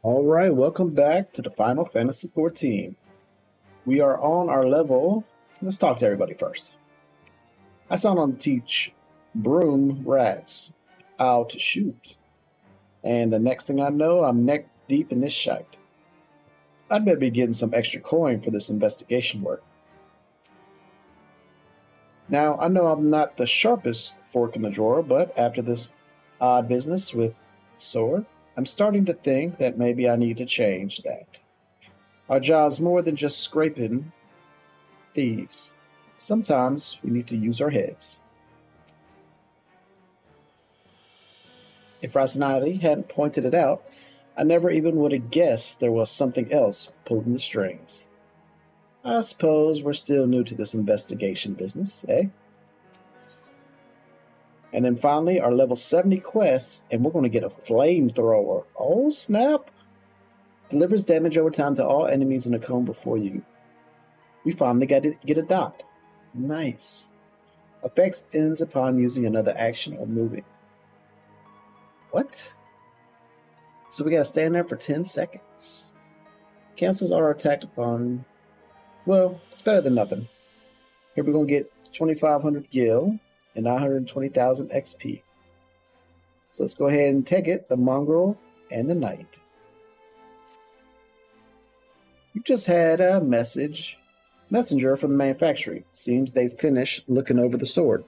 All right, welcome back to the Final Fantasy XIV. We are on our level. Let's talk to everybody first. I signed on to teach broom rats how to shoot. And the next thing I know, I'm neck deep in this shite. I'd better be getting some extra coin for this investigation work. Now, I know I'm not the sharpest fork in the drawer, but after this odd business with sword, I'm starting to think that maybe I need to change that. Our job's more than just scraping thieves. Sometimes we need to use our heads. If Rasanati hadn't pointed it out, I never even would have guessed there was something else pulling the strings. I suppose we're still new to this investigation business, eh? And then finally, our level 70 quests, and we're going to get a flamethrower. Oh, snap! Delivers damage over time to all enemies in a cone before you. We finally got to get a dot. Nice. Effects ends upon using another action or moving. What? So we got to stand there for 10 seconds. Cancels our attack upon... Well, it's better than nothing. Here we're going to get 2,500 gil and 920,000 XP. So let's go ahead and take it, the Mongrel and the Knight. You just had a messenger from the manufactory. Seems they've finished looking over the sword.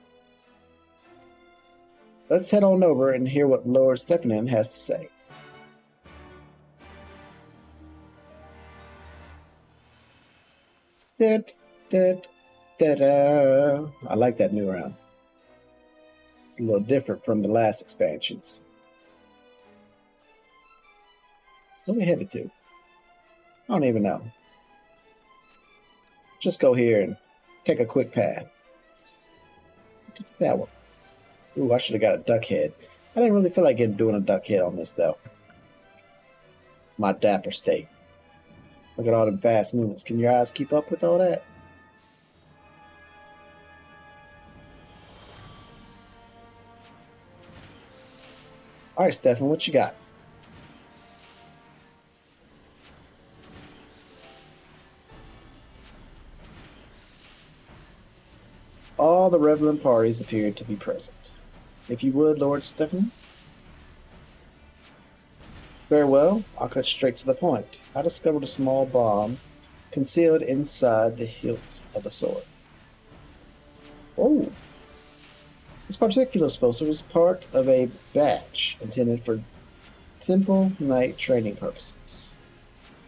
Let's head on over and hear what Lord Stephanin has to say. I like that new round. It's a little different from the last expansions. Where we headed to? I don't even know. Just go here and take a quick path. That one. Ooh, I should have got a duck head. I didn't really feel like doing a duck head on this, though. My dapper state. Look at all them fast movements. Can your eyes keep up with all that? All right, Stefan, what you got? All the relevant parties appeared to be present. If you would, Lord Stephan. Very well, I'll cut straight to the point. I discovered a small bomb concealed inside the hilt of the sword. Oh! This particular explosive was part of a batch intended for Temple Knight training purposes,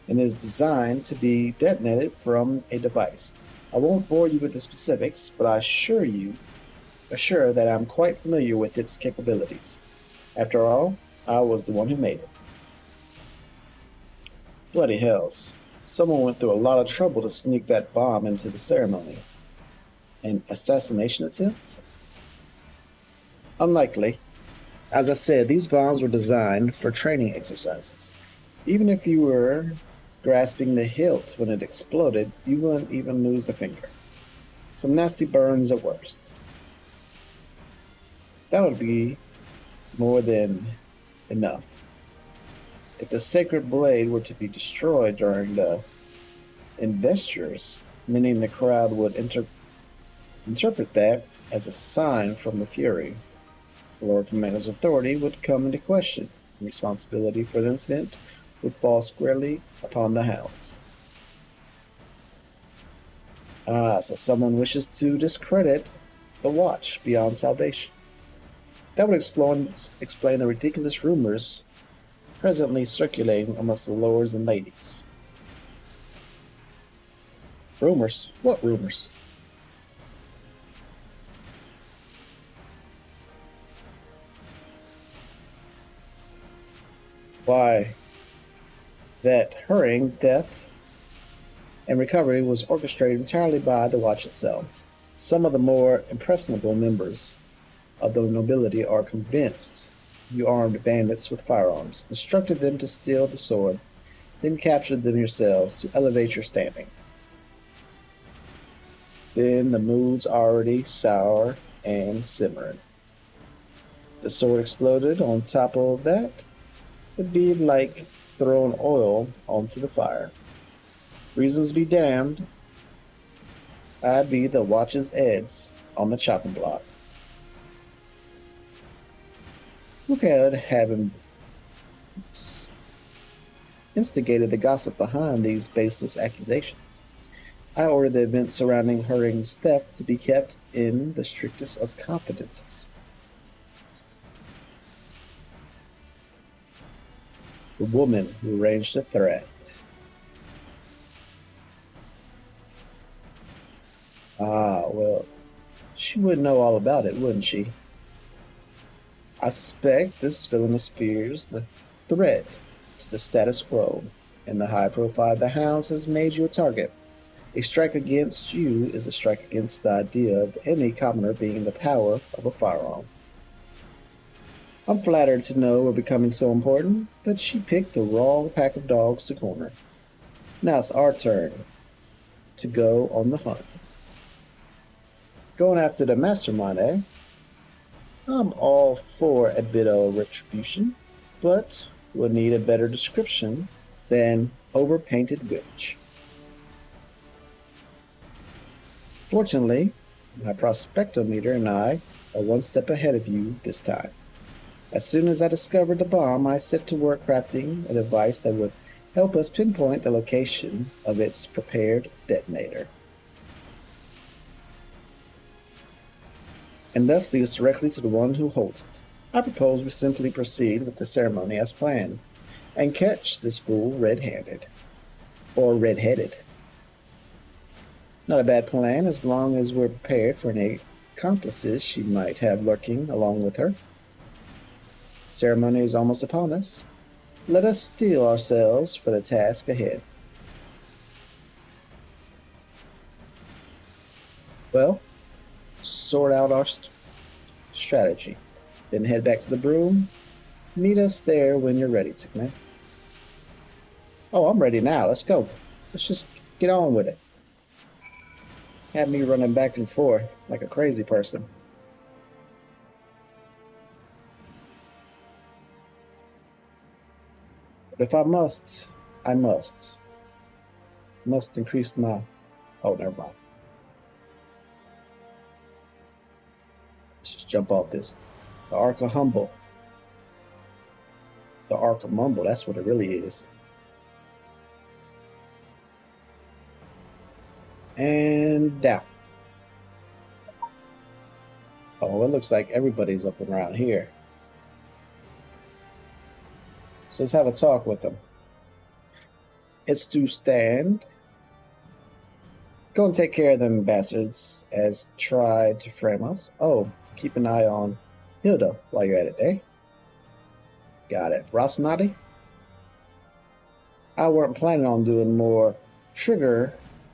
and is designed to be detonated from a device. I won't bore you with the specifics, but I assure that I'm quite familiar with its capabilities. After all, I was the one who made it. Bloody hells. Someone went through a lot of trouble to sneak that bomb into the ceremony. An assassination attempt? Unlikely. As I said, these bombs were designed for training exercises. Even if you were grasping the hilt when it exploded, you wouldn't even lose a finger. Some nasty burns at worst. That would be more than enough. If the sacred blade were to be destroyed during the investitures, meaning the crowd would interpret that as a sign from the Fury, the Lord Commander's authority would come into question. Responsibility for the incident would fall squarely upon the Hounds. So someone wishes to discredit the Watch beyond salvation. That would explain the ridiculous rumors presently circulating amongst the lords and ladies. Rumors? What rumors? Why, that hurrying, theft, and recovery was orchestrated entirely by the Watch itself. Some of the more impressionable members of the nobility are convinced you armed bandits with firearms, instructed them to steal the sword, then captured them yourselves to elevate your standing. Then the mood's already sour and simmering. The sword exploded on top of that. It'd be like throwing oil onto the fire. Reasons be damned, I be the watch's edge on the chopping block. Who could have instigated the gossip behind these baseless accusations? I order the events surrounding Hurring's theft to be kept in the strictest of confidences. The woman who arranged the theft. Ah, well, she would know all about it, wouldn't she? I suspect this villainous fears the threat to the status quo, and the high profile of the hounds has made you a target. A strike against you is a strike against the idea of any commoner being in the power of a firearm. I'm flattered to know we're becoming so important, but she picked the wrong pack of dogs to corner. Now it's our turn to go on the hunt. Going after the mastermind, eh? I'm all for a bit of retribution, but we'll need a better description than overpainted witch. Fortunately, my prospectometer and I are one step ahead of you this time. As soon as I discovered the bomb, I set to work crafting a device that would help us pinpoint the location of its prepared detonator, and thus lead us directly to the one who holds it. I propose we simply proceed with the ceremony as planned, and catch this fool red-handed. Or red-headed. Not a bad plan, as long as we're prepared for any accomplices she might have lurking along with her. Ceremony is almost upon us. Let us steel ourselves for the task ahead. Well, sort out our strategy. Then head back to the broom. Meet us there when you're ready, Tickman. Oh, I'm ready now. Let's go. Let's just get on with it. Have me running back and forth like a crazy person. But if I must, I must. Must increase my... Oh, never mind. Let's just jump off this. The Ark of Humble. The Ark of Mumble, that's what it really is. And down. Oh, it looks like everybody's up and around here. So let's have a talk with them. It's to stand. Go and take care of them bastards as tried to frame us. Oh, keep an eye on Hilda while you're at it, eh? Got it. Rosinati? I weren't planning on doing more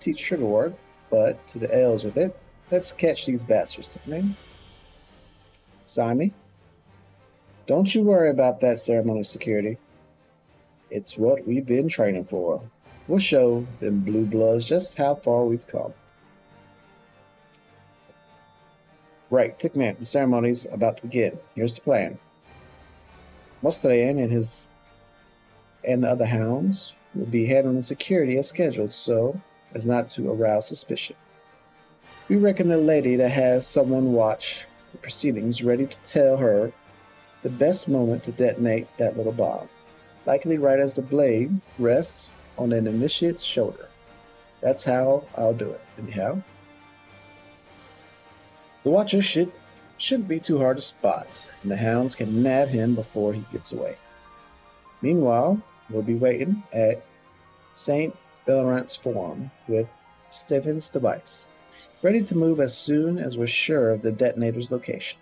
teach trigger work, but to the elves with it. Let's catch these bastards, Tickman. Sign me. Don't you worry about that ceremony security. It's what we've been training for. We'll show them blue bloods just how far we've come. Right, Tickman, the ceremony's about to begin. Here's the plan. Mustarian and the other hounds will be handling security as scheduled so as not to arouse suspicion. We reckon the lady to have someone watch the proceedings ready to tell her the best moment to detonate that little bomb, likely right as the blade rests on an initiate's shoulder. That's how I'll do it, anyhow. The watcher shouldn't be too hard to spot, and the hounds can nab him before he gets away. Meanwhile, we'll be waiting at St. Bellerant's Forum with Stephen's device, ready to move as soon as we're sure of the detonator's location.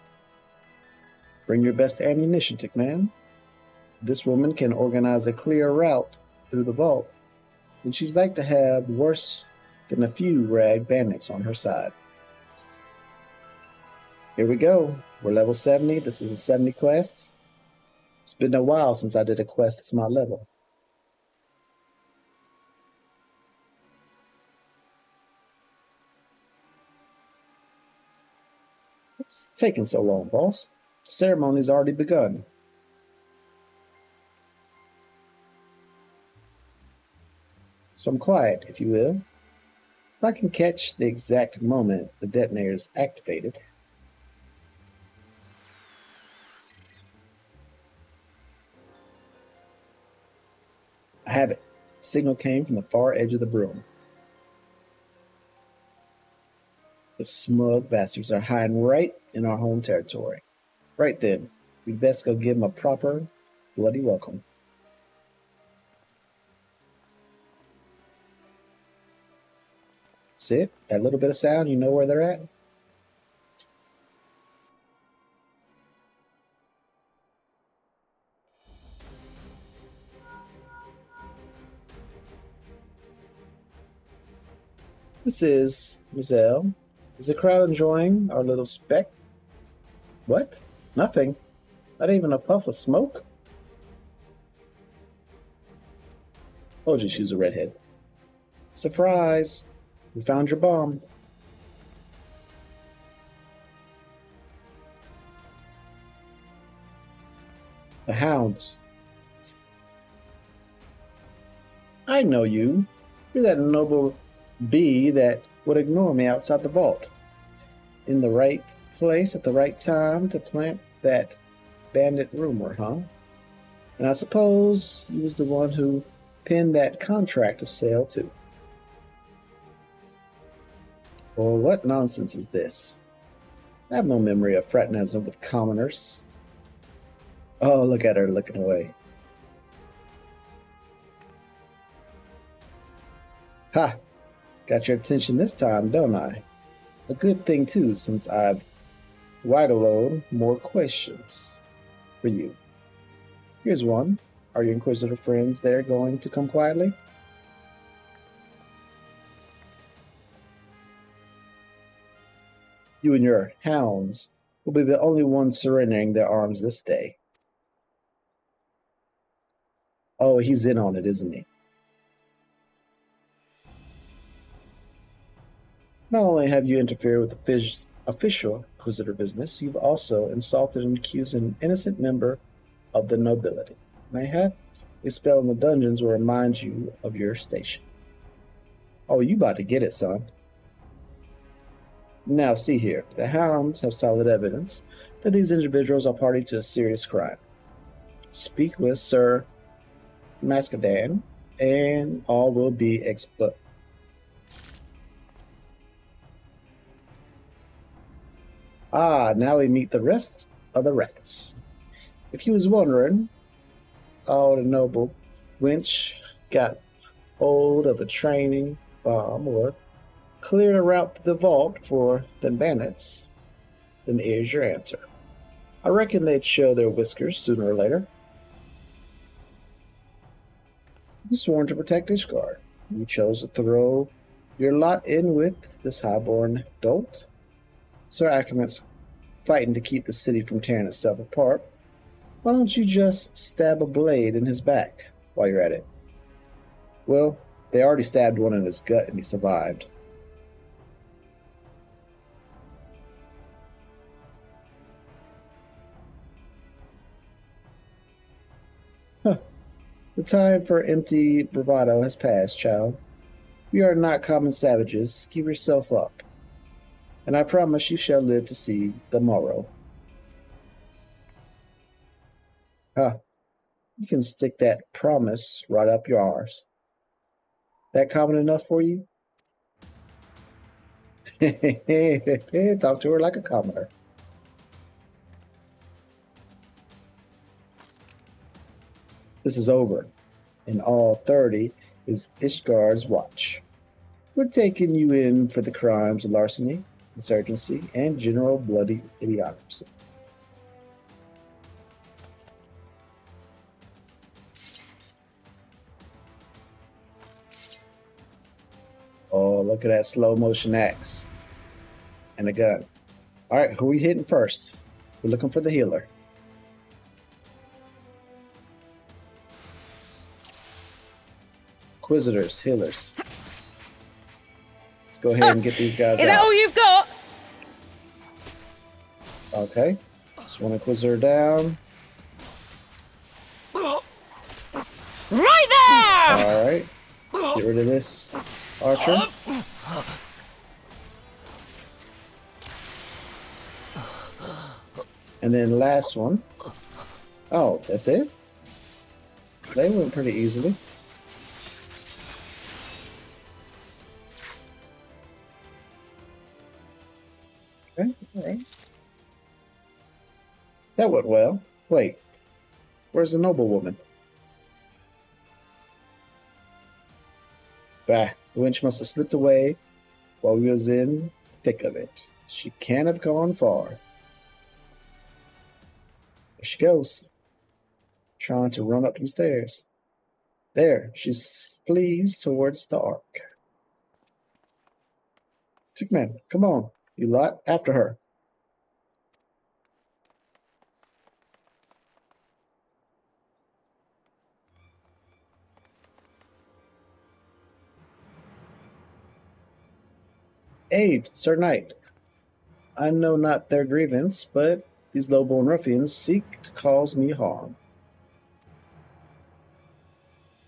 Bring your best ammunition, Tickman. This woman can organize a clear route through the vault, and she's like to have worse than a few rag bandits on her side. Here we go. We're level 70. This is a 70 quest. It's been a while since I did a quest that's my level. What's taking so long, boss? The ceremony's already begun. Some quiet, if you will. If I can catch the exact moment the detonator is activated. I have it. The signal came from the far edge of the broom. The smug bastards are hiding right in our home territory. Right then, we'd best go give them a proper, bloody welcome. See it? That little bit of sound, you know where they're at? This is Mongrel. Is the crowd enjoying our little speck? What? Nothing. Not even a puff of smoke? Told you she was a redhead. Surprise! We found your bomb. The hounds. I know you. You're that noble bee that would ignore me outside the vault. In the right place at the right time to plant that bandit rumor, huh? And I suppose you was the one who penned that contract of sale, too. Well, what nonsense is this? I have no memory of fraternism with commoners. Oh, look at her looking away. Ha! Got your attention this time, don't I? A good thing, too, since I've waggled more questions for you. Here's one. Are your inquisitor friends there going to come quietly? You and your hounds will be the only ones surrendering their arms this day. Oh, he's in on it, isn't he? Not only have you interfered with the official inquisitor business, you've also insulted and accused an innocent member of the nobility. May have a spell in the dungeons will remind you of your station. Oh, you about to get it, son. Now, see here. The hounds have solid evidence that these individuals are party to a serious crime. Speak with Sir Mascadan, and all will be explained. Ah, now we meet the rest of the rats. If you was wondering, the noble wench got hold of a training bomb or cleared a route to the vault for the bandits, then here's your answer. I reckon they'd show their whiskers sooner or later. You sworn to protect Ishgard. You chose to throw your lot in with this highborn dolt. Sir Ackerman's fighting to keep the city from tearing itself apart. Why don't you just stab a blade in his back while you're at it? Well, they already stabbed one in his gut and he survived. Huh. The time for empty bravado has passed, child. We are not common savages. Keep yourself up. And I promise you shall live to see the morrow. Huh. You can stick that promise right up your arse. That common enough for you? Talk to her like a commoner. This is over, and all 30 is Ishgard's watch. We're taking you in for the crimes of larceny, insurgency, and general bloody idiocracy. Oh, look at that slow motion axe. And a gun. Alright, who are we hitting first? We're looking for the healer. Inquisitors, healers. Let's go ahead and get these guys out. Is that all you've got? Okay. Just one Inquisitor down. Right there! Alright. Get rid of this archer. And then last one. Oh, that's it? They went pretty easily. Okay, alright. That went well. Wait, where's the noblewoman? Bah, the wench must have slipped away while we was in the thick of it. She can't have gone far. There she goes. Trying to run up the stairs. There, she flees towards the ark. Sickman, come on, you lot, after her. Aid, Sir Knight. I know not their grievance, but these low-born ruffians seek to cause me harm.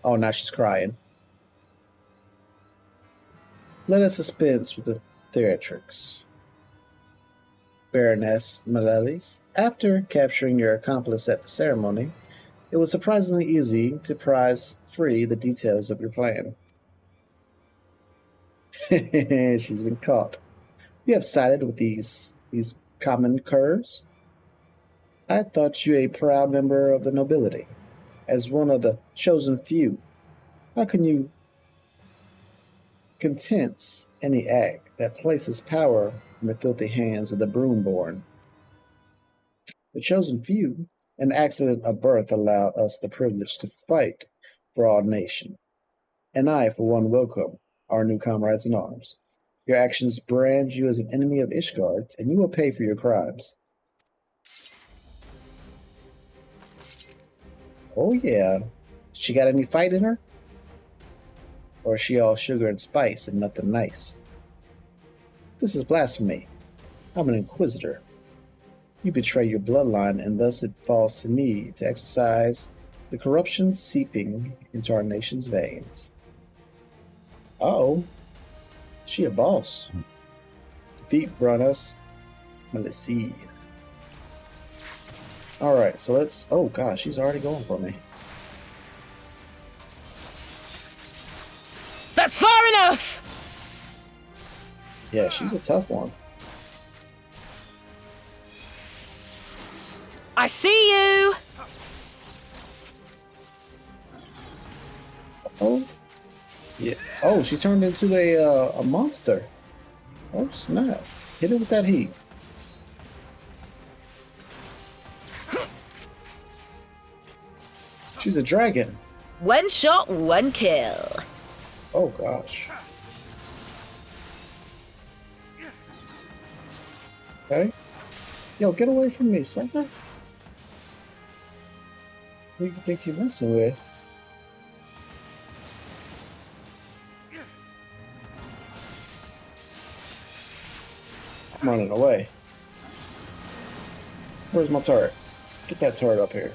Oh, now she's crying. Let us dispense with the theatrics. Baroness Malelis, after capturing your accomplice at the ceremony, it was surprisingly easy to prize free the details of your plan. She's been caught. You have sided with these common curs? I thought you a proud member of the nobility. As one of the chosen few, how can you contents any act that places power in the filthy hands of the broom-born? The chosen few, an accident of birth allowed us the privilege to fight for our nation. And I, for one, welcome our new comrades in arms. Your actions brand you as an enemy of Ishgard, and you will pay for your crimes. Oh yeah. She got any fight in her? Or is she all sugar and spice and nothing nice? This is blasphemy. I'm an inquisitor. You betray your bloodline, and thus it falls to me to exercise the corruption seeping into our nation's veins. Uh-oh. She a boss. Defeat Branos Malesia. Alright, so let's... Oh gosh, she's already going for me. That's far enough! Yeah, she's a tough one. I see you! Oh. Yeah. Oh, she turned into a monster. Oh, snap. Hit her with that heat. She's a dragon. One shot, one kill. Oh, gosh. Okay. Yo, get away from me, sucker. Who do you think you're messing with? I'm running away. Where's my turret? Get that turret up here.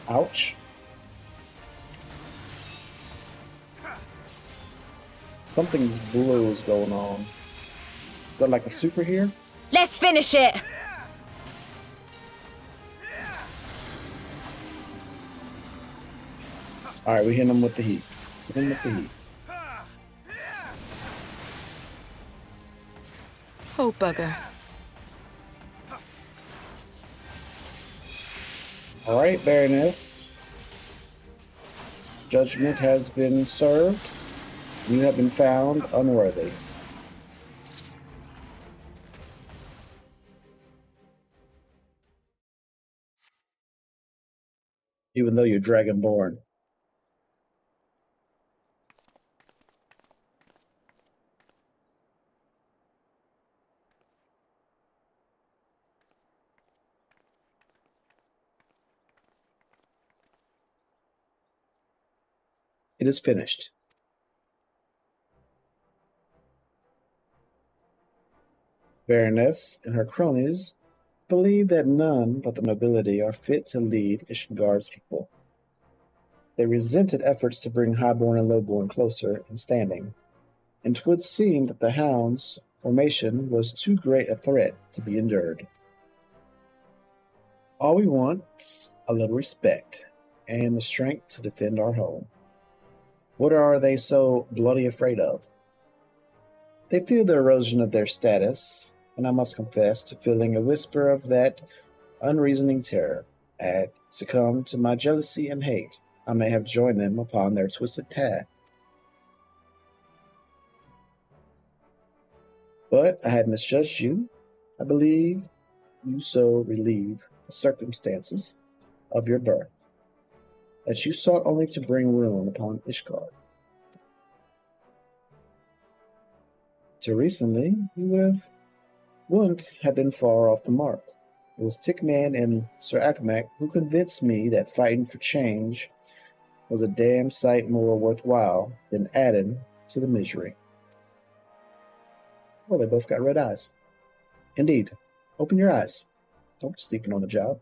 Ouch. Something's blue is going on. Is that like a super here? Let's finish it! Alright, we hit him with the heat. Hit him with the heat. Oh, bugger. Alright, Baroness. Judgment has been served. You have been found unworthy. Even though you're dragonborn. It is finished. Baroness and her cronies believe that none but the nobility are fit to lead Ishgard's people. They resented efforts to bring highborn and lowborn closer in standing, and 'twould seem that the Hound's formation was too great a threat to be endured. All we want's a little respect, and the strength to defend our home. What are they so bloody afraid of? They feel the erosion of their status, and I must confess to feeling a whisper of that unreasoning terror. Had succumbed to my jealousy and hate, I may have joined them upon their twisted path. But I had misjudged you. I believe you so relieve the circumstances of your birth, that you sought only to bring ruin upon Ishgard. Till recently, you wouldn't have been far off the mark. It was Tickman and Sir Akamak who convinced me that fighting for change was a damn sight more worthwhile than adding to the misery. Well, they both got red eyes. Indeed. Open your eyes. Don't be sleeping on the job.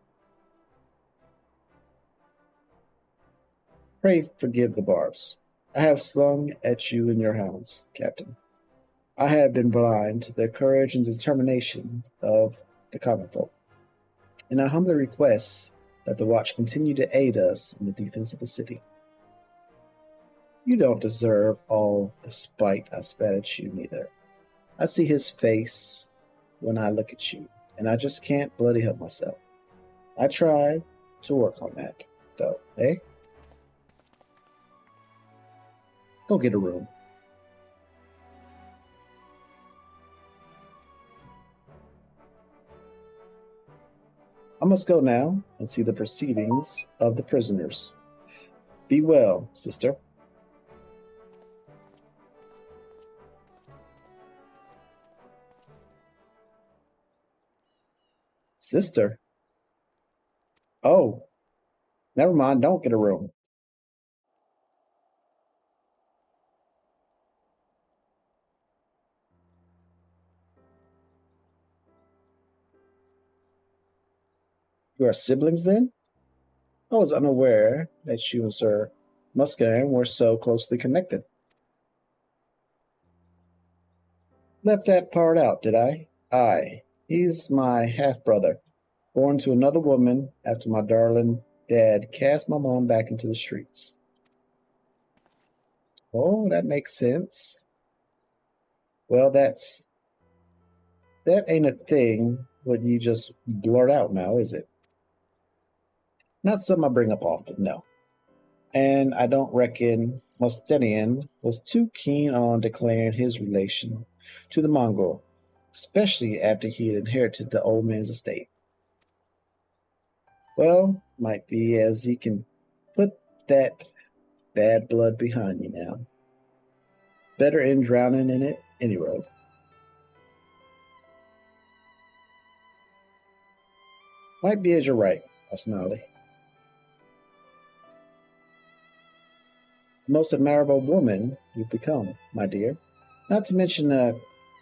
Pray forgive the barbs I have slung at you and your hounds, Captain. I have been blind to the courage and determination of the common folk, and I humbly request that the watch continue to aid us in the defense of the city. You don't deserve all the spite I spat at you, neither. I see his face when I look at you, and I just can't bloody help myself. I try to work on that, though, eh? Go get a room. I must go now and see the proceedings of the prisoners. Be well, sister. Sister? Oh, never mind, don't get a room. You are siblings, then? I was unaware that you and Sir Muscadine were so closely connected. Left that part out, did I? Aye, he's my half-brother, born to another woman after my darling dad cast my mom back into the streets. Oh, that makes sense. Well, that ain't a thing what you just blurt out now, is it? Not something I bring up often, no. And I don't reckon Mustenian was too keen on declaring his relation to the Mongrel, especially after he had inherited the old man's estate. Well, might be as he can put that bad blood behind you now. Better in drowning in it any road. Might be as you're right, Osnali. Most admirable woman you've become, my dear. Not to mention a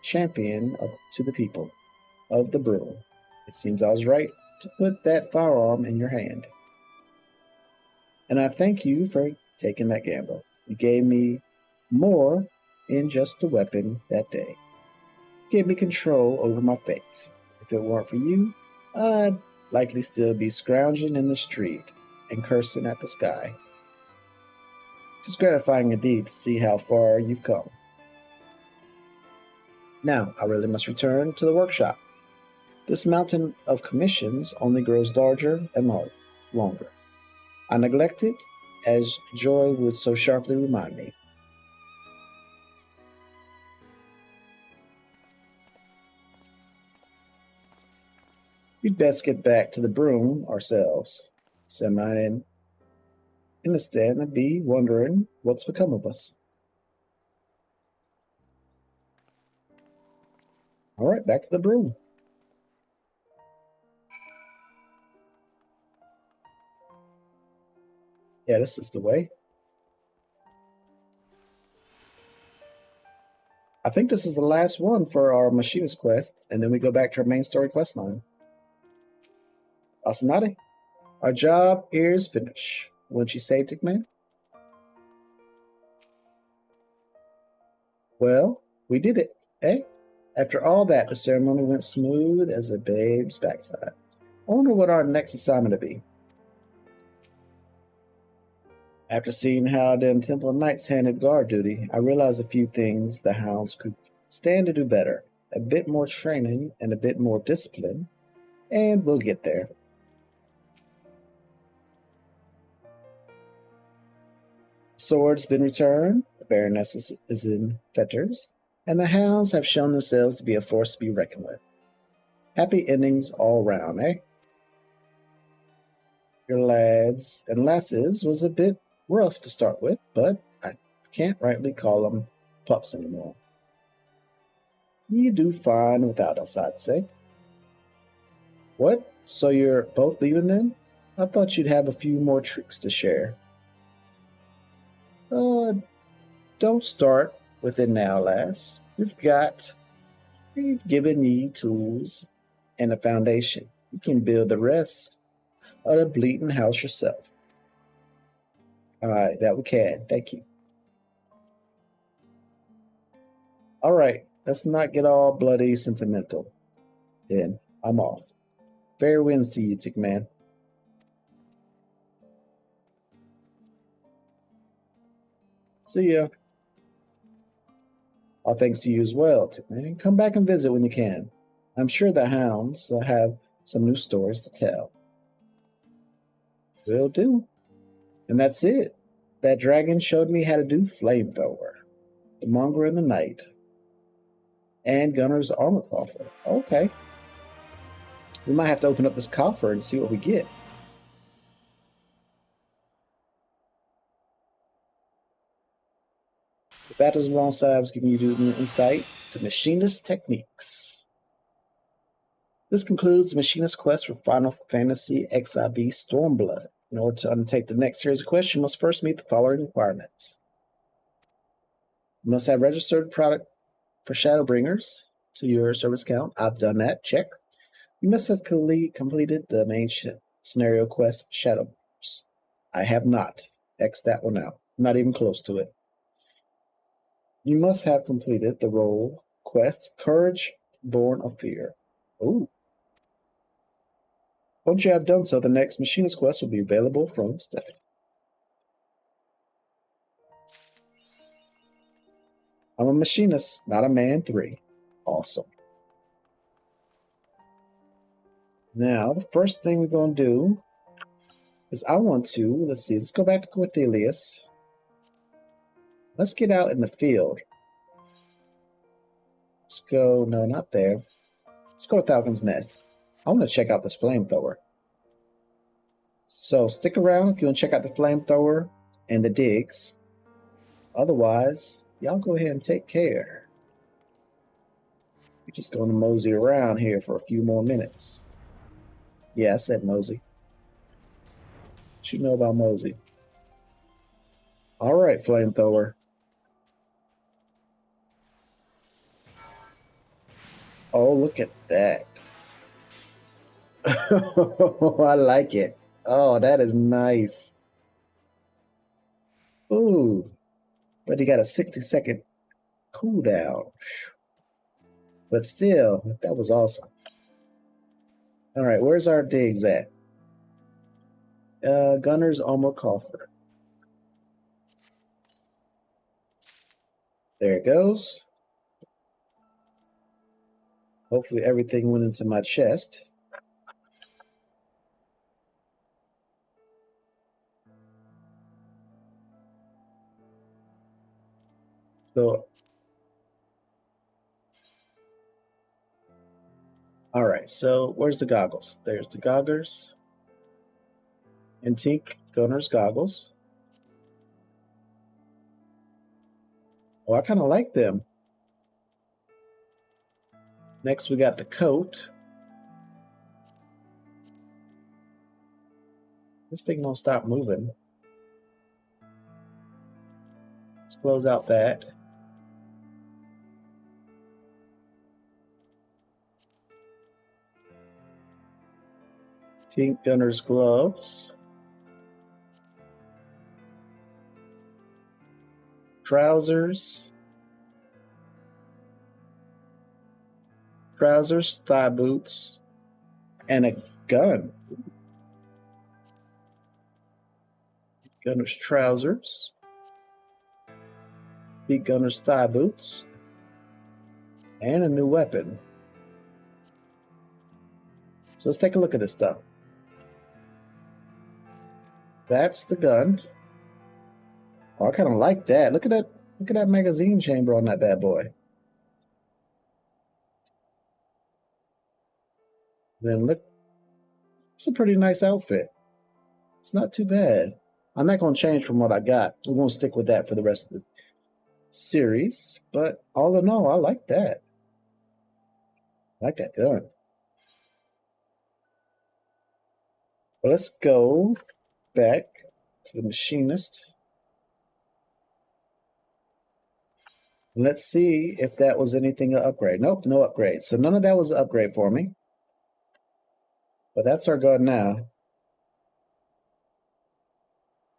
champion to the people of the Brule. It seems I was right to put that firearm in your hand. And I thank you for taking that gamble. You gave me more in just a weapon that day. You gave me control over my fate. If it weren't for you, I'd likely still be scrounging in the street and cursing at the sky. It's gratifying indeed to see how far you've come. Now, I really must return to the workshop. This mountain of commissions only grows larger and longer. I neglect it, as joy would so sharply remind me. We'd best get back to the broom ourselves, said mine, in the stand and be wondering what's become of us. All right, back to the broom. Yeah, this is the way. I think this is the last one for our machinist quest, and then we go back to our main story quest line. Asanati, our job here is finished. Wouldn't you say, Tickman? Well, we did it, eh? After all that, the ceremony went smooth as a babe's backside. I wonder what our next assignment will be. After seeing how them Temple Knights handled guard duty, I realized a few things the hounds could stand to do better. A bit more training and a bit more discipline, and we'll get there. Sword's been returned, the Baroness is in fetters, and the hounds have shown themselves to be a force to be reckoned with. Happy endings all round, eh? Your lads and lasses was a bit rough to start with, but I can't rightly call them pups anymore. You do fine without us, I'd say. What? So you're both leaving then? I thought you'd have a few more tricks to share. Don't start with it now, lass. We've given ye tools and a foundation. You can build the rest of the bleeding house yourself. Alright, that we can. Thank you. Alright, let's not get all bloody sentimental. Then, I'm off. Fair winds to you, Tickman. See ya. All thanks to you as well, Tickman. Come back and visit when you can. I'm sure the hounds will have some new stories to tell. Will do. And that's it. That dragon showed me how to do flamethrower, the Mongrel in the night, and Gunner's armor coffer. Okay. We might have to open up this coffer and see what we get. The battles alongside was giving you an insight to machinist techniques. This concludes the machinist quest for Final Fantasy XIV Stormblood. In order to undertake the next series of quests, you must first meet the following requirements. You must have registered product for Shadowbringers to your service account. I've done that. Check. You must have completed the main scenario quest, Shadowbringers. I have not. X that one out. Not even close to it. You must have completed the role quest, Courage Born of Fear. Ooh. Once you have done so, the next machinist quest will be available from Stephanie. I'm a machinist, not a man 3. Awesome. Now, the first thing we're going to do is let's go back to Corthelius. Let's get out in the field. Let's go, no, not there. Let's go to Falcon's Nest. I want to check out this flamethrower. So stick around if you want to check out the flamethrower and the digs. Otherwise, y'all go ahead and take care. We're just going to mosey around here for a few more minutes. Yeah, I said mosey. What you know about mosey? Alright, flamethrower. Oh, look at that. I like it. Oh, that is nice. Ooh. But he got a 60-second cooldown. But still, that was awesome. Alright, where's our digs at? Gunner's armor coffer. There it goes. Hopefully everything went into my chest. So, alright, so where's the goggles? There's the goggles. Antique Gunner's goggles. Oh, I kind of like them. Next, we got the coat. This thing don't stop moving. Let's close out that. Tink Gunner's gloves. Trousers. Trousers, thigh boots, and a gun. Gunner's trousers. Feet Gunner's thigh boots. And a new weapon. So let's take a look at this stuff. That's the gun. Oh, I kind of like that. Look at that. Look at that magazine chamber on that bad boy. Then look. It's a pretty nice outfit. It's not too bad. I'm not going to change from what I got. We're going to stick with that for the rest of the series. But all in all, I like that. I like that gun. Well, let's go back to the machinist. Let's see if that was anything to upgrade. Nope, no upgrade. So none of that was an upgrade for me. But that's our gun now.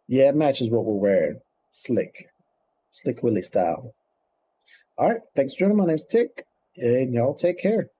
Yeah, it matches what we're wearing. Slick. Slick Willie style. Alright, thanks for joining. My name's Tick. And y'all take care.